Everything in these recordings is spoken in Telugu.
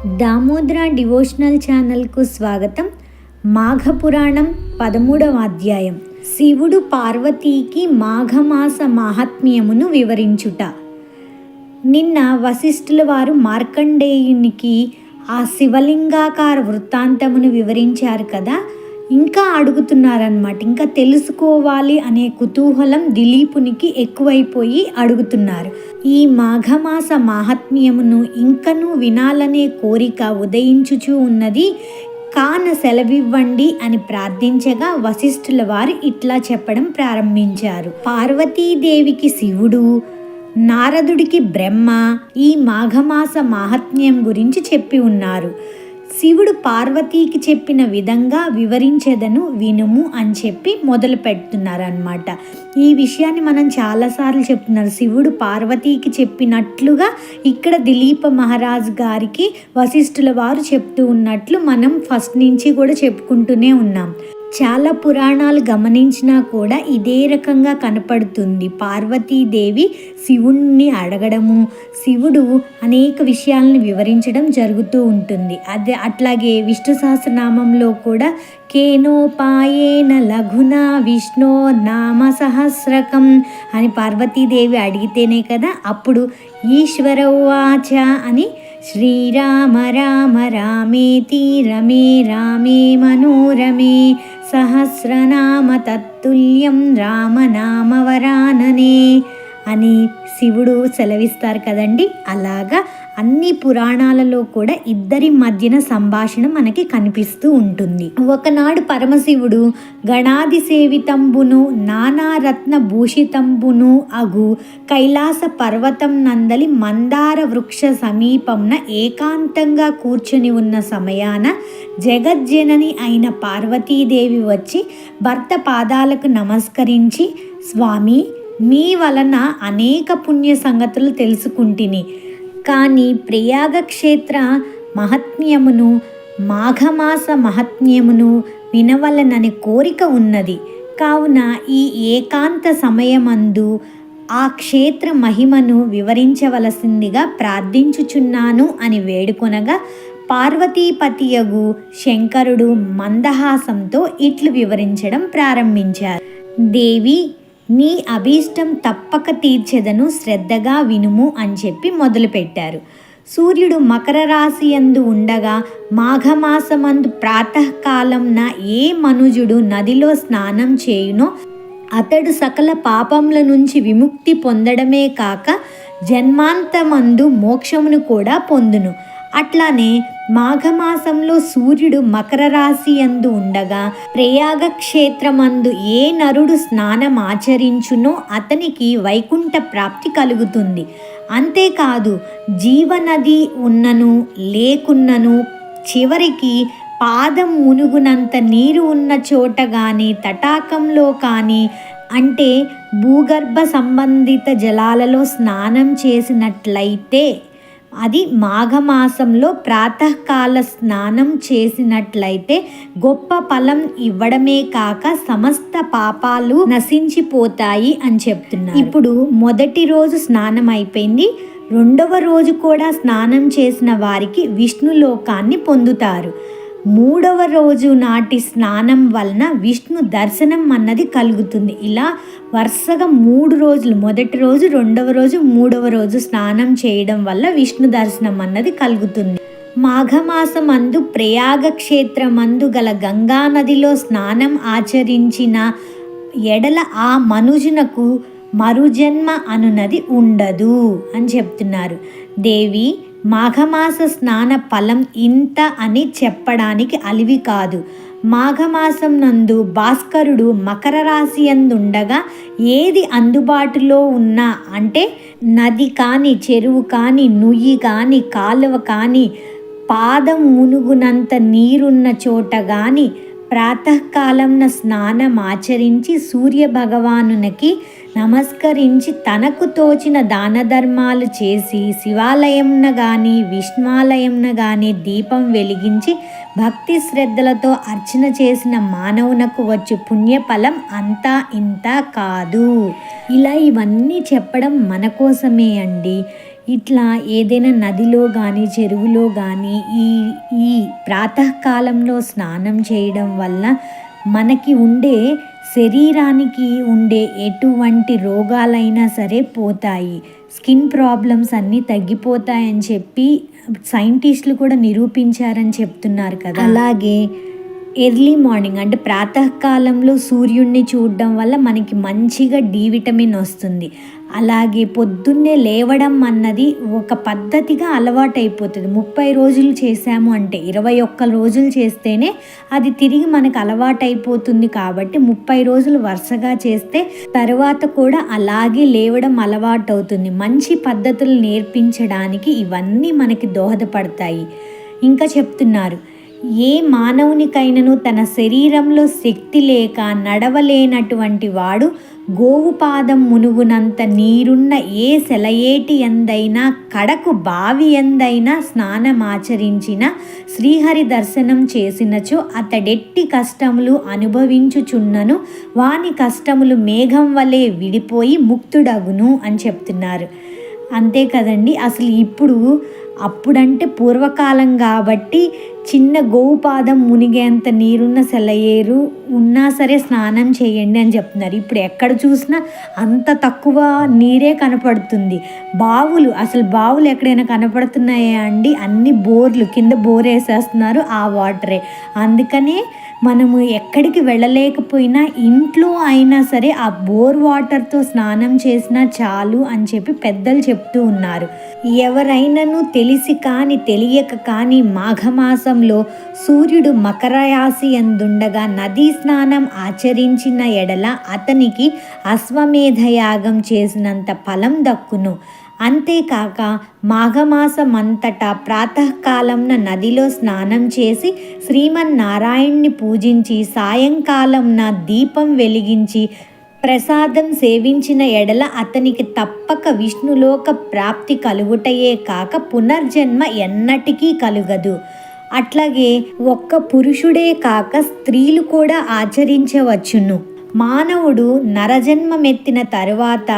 దామోదర డివోషనల్ ఛానల్కు స్వాగతం. మాఘపురాణం 13వ అధ్యాయం. శివుడు పార్వతీకి మాఘమాస మాహాత్మ్యమును వివరించుట. నిన్న వశిష్ఠుల వారు మార్కండేయునికి ఆ శివలింగాకార వృత్తాంతమును వివరించారు కదా. ఇంకా అడుగుతున్నారన్నమాట. ఇంకా తెలుసుకోవాలి అనే కుతూహలం దిలీపునికి ఎక్కువైపోయి అడుగుతున్నారు. ఈ మాఘమాస మాహాత్మ్యమును ఇంకనూ వినాలనే కోరిక ఉదయించుచూ ఉన్నది. కాన సెలవివ్వండి అని ప్రార్థించగా వశిష్ఠుల వారు ఇట్లా చెప్పడం ప్రారంభించారు. పార్వతీదేవికి శివుడు, నారదుడికి బ్రహ్మ ఈ మాఘమాస మాహాత్మ్యం గురించి చెప్పి ఉన్నారు. శివుడు పార్వతీకి చెప్పిన విధంగా వివరించేదను వినుము అని చెప్పి మొదలు పెడుతున్నారన్నమాట. ఈ విషయాన్ని మనం చాలాసార్లు చెప్తున్నారు. శివుడు పార్వతీకి చెప్పినట్లుగా ఇక్కడ దిలీప మహారాజ్ గారికి వశిష్ఠుల వారు చెప్తూ ఉన్నట్లు మనం ఫస్ట్ నుంచి కూడా చెప్పుకుంటూనే ఉన్నాం. చాలా పురాణాలు గమనించినా కూడా ఇదే రకంగా కనపడుతుంది. పార్వతీదేవి శివుణ్ణి అడగడము, శివుడు అనేక విషయాలను వివరించడం జరుగుతూ ఉంటుంది. అట్లాగే విష్ణు సహస్రనామంలో కూడా కేనోపాయేన లఘునా విష్ణో నామ సహస్రకం అని పార్వతీదేవి అడిగితేనే కదా అప్పుడు ఈశ్వర ఉవాచ అని శ్రీరామ రామ రామేతి రమే రామే మనోరమే సహస్రనామ తత్తుల్యం రామనామవరాననే అని శివుడు సెలవిస్తారు కదండి. అలాగా అన్ని పురాణాలలో కూడా ఇద్దరి మధ్యన సంభాషణ మనకి కనిపిస్తూ ఉంటుంది. ఒకనాడు పరమశివుడు గణాది సేవితంబును నానారత్న భూషితంబును అగు కైలాస పర్వతం నందలి మందార వృక్ష సమీపంన ఏకాంతంగా కూర్చొని ఉన్న సమయాన జగజ్జనని అయిన పార్వతీదేవి వచ్చి భర్త పాదాలకు నమస్కరించి, స్వామి, మీ వలన అనేక పుణ్య సంగతులు తెలుసుకుంటిని. కానీ ప్రయాగ క్షేత్ర మహాత్మ్యమును మాఘమాస మహాత్మ్యమును వినవలనని కోరిక ఉన్నది. కావున ఈ ఏకాంత సమయమందు ఆ క్షేత్ర మహిమను వివరించవలసిందిగా ప్రార్థించుచున్నాను అని వేడుకొనగా పార్వతీపతియగు శంకరుడు మందహాసంతో ఇట్లు వివరించడం ప్రారంభించారు. దేవి, నీ అభీష్టం తప్పక తీర్చెదను, శ్రద్ధగా వినుము అని చెప్పి మొదలుపెట్టారు. సూర్యుడు మకర రాశి యందు ఉండగా మాఘమాసమందు ప్రాతకాలంన ఏ మనుజుడు నదిలో స్నానం చేయునో అతడు సకల పాపముల నుంచి విముక్తి పొందడమే కాక జన్మాంతమందు మోక్షమును కూడా పొందును. అట్లానే మాఘమాసంలో సూర్యుడు మకర రాశి యందు ఉండగా ప్రయాగ క్షేత్రమందు ఏ నరుడు స్నానం ఆచరించునో అతనికి వైకుంఠ ప్రాప్తి కలుగుతుంది. అంతేకాదు, జీవనది ఉన్నను లేకున్నను చివరికి పాదం మునుగునంత నీరు ఉన్న చోట కానీ తటాకంలో కానీ అంటే భూగర్భ సంబంధిత జలాలలో స్నానం చేసినట్లయితే అది మాఘమాసంలో ప్రాతకాల స్నానం చేసినట్లయితే గొప్ప ఫలం ఇవ్వడమే కాక సమస్త పాపాలు నశించిపోతాయి అని చెప్తున్నారు. ఇప్పుడు మొదటి రోజు స్నానం అయిపోయింది. రెండవ రోజు కూడా స్నానం చేసిన వారికి విష్ణులోకాన్ని పొందుతారు. మూడవ రోజు నాటి స్నానం వలన విష్ణు దర్శనం అన్నది కలుగుతుంది. ఇలా వరుసగా 3 రోజులు, మొదటి రోజు, రెండవ రోజు, మూడవ రోజు స్నానం చేయడం వల్ల విష్ణు దర్శనం అన్నది కలుగుతుంది. మాఘమాసమందు ప్రయాగ క్షేత్రమందు గల గంగా నదిలో స్నానం ఆచరించిన ఎడల ఆ మనుజునకు మరుజన్మ అనునది ఉండదు అని చెప్తున్నారు. దేవి, మాఘమాస స్నాన ఫలం ఇంత అని చెప్పడానికి అలివి కాదు. మాఘమాసం నందు భాస్కరుడు మకర రాశి యందుండగా ఏది అందుబాటులో ఉన్నా అంటే నది కానీ, చెరువు కానీ, నుయ్యి కానీ, కాలువ కానీ, పాదం మునుగునంత నీరున్న చోట కానీ ప్రాతకాలంన స్నానం ఆచరించి సూర్య భగవానునికి నమస్కరించి తనకు తోచిన దాన ధర్మాలు చేసి శివాలయంన కానీ విష్ణాలయంన కానీ దీపం వెలిగించి భక్తి శ్రద్ధలతో అర్చన చేసిన మానవునకు వచ్చు పుణ్యఫలం అంతా ఇంత కాదు. ఇలా ఇవన్నీ చెప్పడం మన కోసమే అండి. ఇట్లా ఏదైనా నదిలో కానీ చెరువులో కానీ ఈ ప్రాతకాలంలో స్నానం చేయడం వల్ల మనకి ఉండే శరీరానికి ఉండే ఎటువంటి రోగాలైనా సరే పోతాయి, స్కిన్ ప్రాబ్లమ్స్ అన్నీ తగ్గిపోతాయని చెప్పి సైంటిస్టులు కూడా నిరూపించారని చెప్తున్నారు కదా. అలాగే ఎర్లీ మార్నింగ్ అంటే ప్రాతకాలంలో సూర్యుడిని చూడడం వల్ల మనకి మంచిగా డి విటమిన్ వస్తుంది. అలాగే పొద్దున్నే లేవడం అన్నది ఒక పద్ధతిగా అలవాటైపోతుంది. 30 రోజులు చేసాము అంటే 21 రోజులు చేస్తేనే అది తిరిగి మనకు అలవాటైపోతుంది. కాబట్టి 30 రోజులు వరుసగా చేస్తే తర్వాత కూడా అలాగే లేవడం అలవాటు అవుతుంది. మంచి పద్ధతులు నేర్పించడానికి ఇవన్నీ మనకి దోహదపడతాయి. ఇంకా చెప్తున్నారు, ఏ మానవునికైనను తన శరీరంలో శక్తి లేక నడవలేనటువంటి వాడు గోవు పాదం మునుగునంత నీరున్న ఏ సెలయేటి ఎందైనా కడకు బావి ఎందైనా స్నానమాచరించిన శ్రీహరి దర్శనం చేసినచో అతడెట్టి కష్టములు అనుభవించుచున్నను వాని కష్టములు మేఘం వలె విడిపోయి ముక్తుడగును అని చెప్తున్నారు. అంతే కదండి. అసలు అప్పుడంటే పూర్వకాలం కాబట్టి చిన్న గోవు పాదం మునిగేంత నీరున్న సెలయేరు ఉన్నా సరే స్నానం చేయండి అని చెప్తున్నారు. ఇప్పుడు ఎక్కడ చూసినా అంత తక్కువ నీరే కనపడుతుంది. అసలు బావులు ఎక్కడైనా కనపడుతున్నాయా అండి? అన్ని బోర్లు కింద బోర్ వేసేస్తున్నారు, ఆ వాటరే. అందుకనే మనము ఎక్కడికి వెళ్ళలేకపోయినా ఇంట్లో అయినా సరే ఆ బోర్ వాటర్తో స్నానం చేసినా చాలు అని చెప్పి పెద్దలు చెప్తూ ఉన్నారు. ఎవరైనాను తెలిసి కానీ తెలియక కానీ మాఘమాసంలో సూర్యుడు మకర రాశి యందుండగా నదీ స్నానం ఆచరించిన ఎడల అతనికి అశ్వమేధయాగం చేసినంత ఫలం దక్కును. అంతేకాక మాఘమాసమంతటా ప్రాతకాలంన నదిలో స్నానం చేసి శ్రీమన్నారాయణ్ణి పూజించి సాయంకాలంన దీపం వెలిగించి ప్రసాదం సేవించిన ఎడల అతనికి తప్పక విష్ణులోక ప్రాప్తి కలుగుటయే కాక పునర్జన్మ ఎన్నటికీ కలుగదు. అట్లాగే ఒక్క పురుషుడే కాక స్త్రీలు కూడా ఆచరించవచ్చును. మానవుడు నరజన్మమెత్తిన తరువాత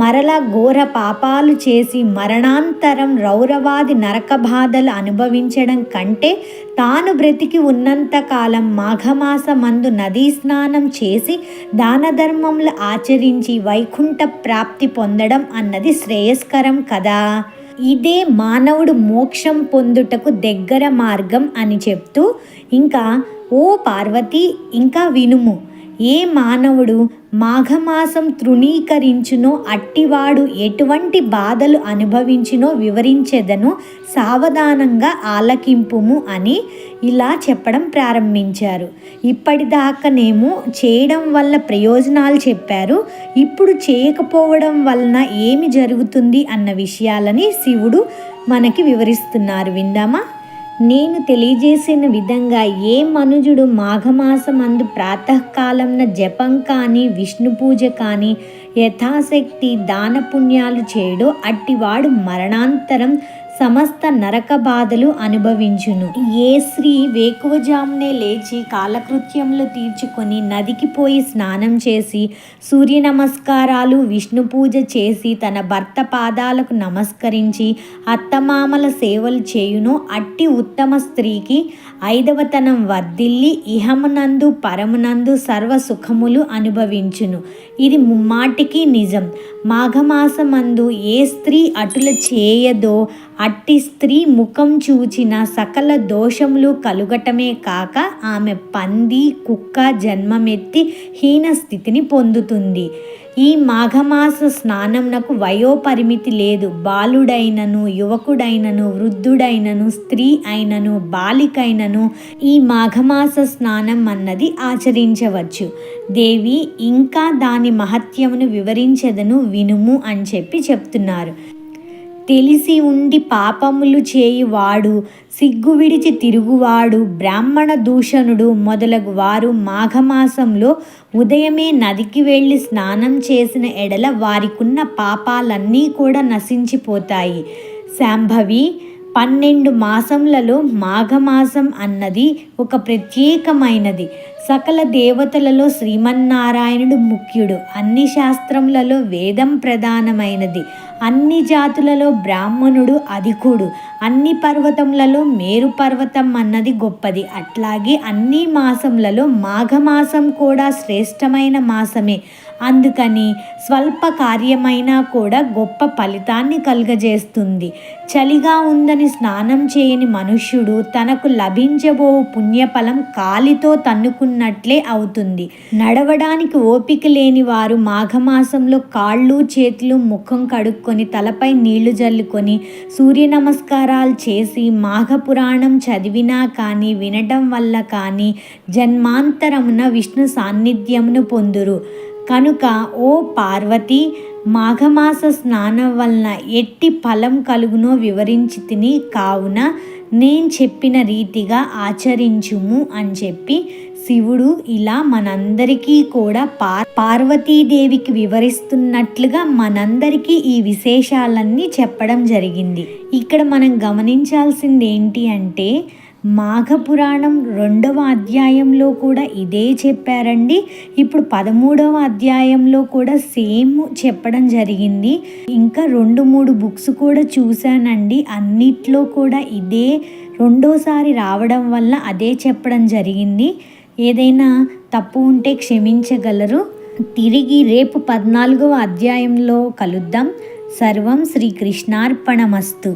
మరలా ఘోర పాపాలు చేసి మరణాంతరం రౌరవాది నరక బాధలు అనుభవించడం కంటే తాను బ్రతికి ఉన్నంతకాలం మాఘమాసమందు నదీ స్నానం చేసి దాన ధర్మములు ఆచరించి వైకుంఠ ప్రాప్తి పొందడం అన్నది శ్రేయస్కరం కదా. ఇదే మానవుడు మోక్షం పొందుటకు దగ్గర మార్గం అని చెప్తూ ఇంకా, ఓ పార్వతి ఇంకా వినుము, ఏ మానవుడు మాఘమాసం తృణీకరించునో అట్టివాడు ఎటువంటి బాధలు అనుభవించునో వివరించెదను, సావధానంగా ఆలకింపుము అని ఇలా చెప్పడం ప్రారంభించారు. ఇప్పటిదాకానేమో చేయడం వల్ల ప్రయోజనాలు చెప్పారు. ఇప్పుడు చేయకపోవడం వలన ఏమి జరుగుతుంది అన్న విషయాలని శివుడు మనకి వివరిస్తున్నారు. విందామా? నేను తెలియజేసిన విధంగా ఏ మనుజుడు మాఘమాసమందు ప్రాతకాలంన జపం కానీ విష్ణు పూజ కానీ యథాశక్తి దాన పుణ్యాలు చేయడో అట్టివాడు మరణాంతరం సమస్త నరక బాధలు అనుభవించును. ఏ స్త్రీ వేకువజామునే లేచి కాలకృత్యములు తీర్చుకొని నదికి పోయి స్నానం చేసి సూర్య నమస్కారాలు విష్ణు పూజ చేసి తన భర్త పాదాలకు నమస్కరించి అత్తమామల సేవలు చేయునో అట్టి ఉత్తమ స్త్రీకి 5వతనం వర్ధిల్లి ఇహమునందు పరమునందు సర్వ సుఖములు అనుభవించును. ఇది ముమ్మాటికి నిజం. మాఘమాసమందు ఏ స్త్రీ అటుల చేయదో అట్టి స్త్రీ ముఖం చూచిన సకల దోషములు కలుగటమే కాక ఆమె పంది కుక్క జన్మమెత్తి హీన స్థితిని పొందుతుంది. ఈ మాఘమాస స్నానంనకు వయోపరిమితి లేదు. బాలుడైనను యువకుడైనను వృద్ధుడైనను స్త్రీ అయినను బాలికైనను ఈ మాఘమాస స్నానం అన్నది ఆచరించవచ్చు. దేవి ఇంకా దాని మహత్యమును వివరించెదను వినుము అని చెప్తున్నారు. తెలిసి ఉండి పాపములు చేయువాడు, సిగ్గు విడిచి తిరుగువాడు, బ్రాహ్మణ దూషణుడు మొదలగు వారు మాఘమాసంలో ఉదయమే నదికి వెళ్ళి స్నానం చేసిన ఎడల వారికున్న పాపాలన్నీ కూడా నశించిపోతాయి. శాంభవి, 12 మాసములలో మాఘమాసం అన్నది ఒక ప్రత్యేకమైనది. సకల దేవతలలో శ్రీమన్నారాయణుడు ముఖ్యుడు. అన్ని శాస్త్రములలో వేదం ప్రధానమైనది. అన్ని జాతులలో బ్రాహ్మణుడు అధికుడు, అన్ని పర్వతములలో మేరు పర్వతం అన్నది గొప్పది. అట్లాగే అన్ని మాసములలో మాఘమాసం కూడా శ్రేష్టమైన మాసమే. అందుకని స్వల్ప కార్యమైనా కూడా గొప్ప ఫలితాన్ని కలుగజేస్తుంది. చలిగా ఉందని స్నానం చేయని మనుష్యుడు తనకు లభించబో పుణ్యఫలం కాలితో తన్నుకున్నట్లే అవుతుంది. నడవడానికి ఓపిక లేని వారు మాఘమాసంలో కాళ్ళు చేతులు ముఖం కడుక్కొని తలపై నీళ్లు జల్లుకొని సూర్య నమస్కారాలు చేసి మాఘపురాణం చదివినా కానీ వినడం వల్ల కానీ జన్మాంతరమున విష్ణు సాన్నిధ్యమును పొందురు. కనుక ఓ పార్వతి, మాఘమాస స్నానం వలన ఎట్టి ఫలం కలుగునో వివరించి తిని, కావున నేను చెప్పిన రీతిగా ఆచరించుము అని చెప్పి శివుడు ఇలా మనందరికీ కూడా పార్వతీదేవికి వివరిస్తున్నట్లుగా మనందరికీ ఈ విశేషాలన్నీ చెప్పడం జరిగింది. ఇక్కడ మనం గమనించాల్సింది ఏంటి అంటే మాఘపురాణం 2వ అధ్యాయంలో కూడా ఇదే చెప్పారండి. ఇప్పుడు 13వ అధ్యాయంలో కూడా సేమ్ చెప్పడం జరిగింది. ఇంకా 2-3 బుక్స్ కూడా చూశానండి. అన్నిట్లో కూడా ఇదే రెండోసారి రావడం వల్ల అదే చెప్పడం జరిగింది. ఏదైనా తప్పు ఉంటే క్షమించగలరు. తిరిగి రేపు 14వ అధ్యాయంలో కలుద్దాం. సర్వం శ్రీకృష్ణార్పణమస్తు.